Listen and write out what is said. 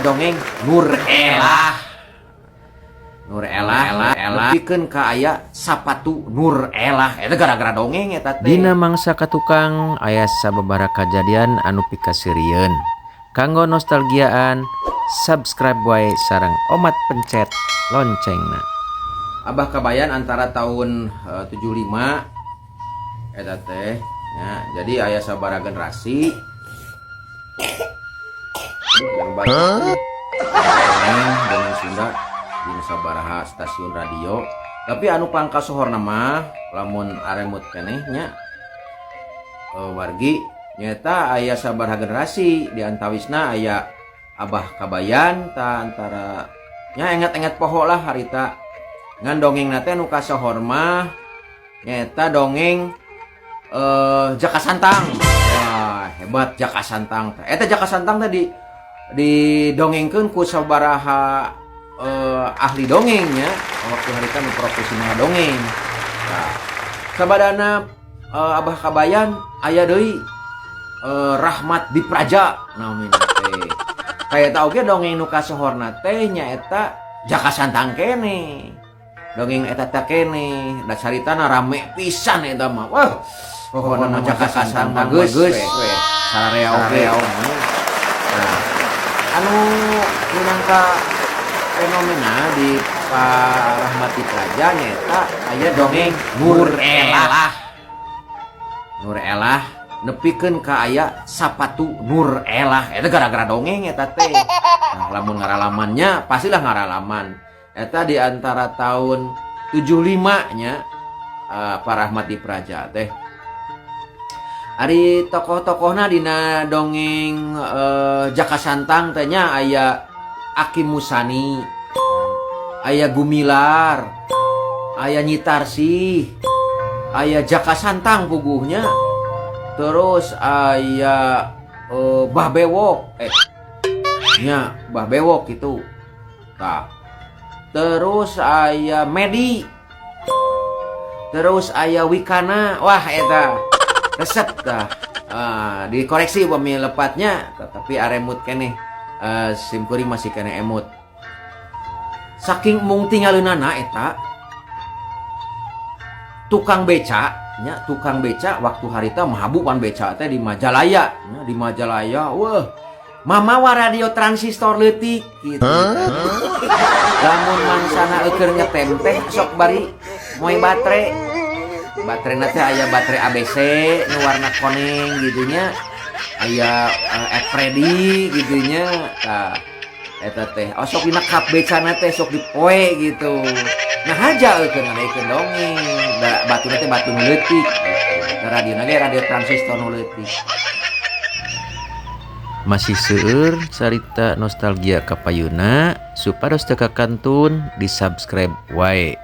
dongeng Nur Elah. Nur Elah pikeun ka aya sapatu Nur Elah eta gara-gara dongeng eta teh. Dina mangsa katukang aya sababaraha kajadian anu pikasirieun. Kanggo nostalgiaan, subscribe wae sareng omat pencet loncengna. Abah kabayan antara tahun 75 eta teh ya, jadi aya sabaraha generasi yang baru dengan Sunda di sabaraha stasiun radio, tapi anu pangka sohorna mah lamun aremut keneh nya wargi nyata aya sabaraha generasi di antawisna aya Abah kabayan ta antara nya enget-enget poho lah harita ngan dongeng nate anu kasohor mah nyata dongeng Jaka Santang. Wah, hebat Jaka Santang. Eta Jaka Santang tadi didongengkeun ku sabaraha ahli dongengnya waktu harita nu profesional dongeng. Nah, sabadana Abah kabayan aya deui Rahmat di Praja namun teh. Kayak tau ge dongeng nu kasohorna teh nyaeta Jaka Santang kene. Dongeng eta teh kene, da caritana rame pisan eta mah. Wah, pokona mah Jaka Santang mah geus we. Sararea oge. Nah, anu minangka fenomena di Pak Rahmat di Praja nyaeta aya dongeng Nur Elah. Nur Elah nepikeun ka aya sapatu Nur Elah eta gara-gara dongeng eta teh. Nah, lamun ngaralamannya pastilah ngaralaman. Eta di antara tahun 75 nya Pak Rahmat di Praja teh. Ari tokoh-tokohna dina dongeng Jaka Santang teh nya aya Aki Musani, aya Gumilar, aya Nyitarsi, aya Jaka Santang puguhnya. Terus aya Bah Bewok nya Bah Bewok itu. Tah. Terus aya Medi. Terus aya Wikana. Wah eta resep tah. Dikoreksi upami lepatnya tapi aremut keneh simkuring masih keneh emut. Saking mung tinggalieunana eta tukang beca nya tukang beca waktu harita mahabu pan beca teh di Majalaya nya di Majalaya. Wah, mamawa radio transistor leutik gitu. Lamun mangsana eukeun ngetem teh sok bari moe baterai. Baterena teh aya baterai ABC nu warna koneng gitu nya. Aya Freddy gitu nya. Tah eta teh sok dina kap becana teh sok dipoe gitu. Nah haja eukeun ngadeikeun dongeng. Da batuna teh batu nu leutik gitu. Radiona ge radio transistor nu leutik. Masih seueur carita nostalgia kapayuna supados teu kakantun di subscribe wae.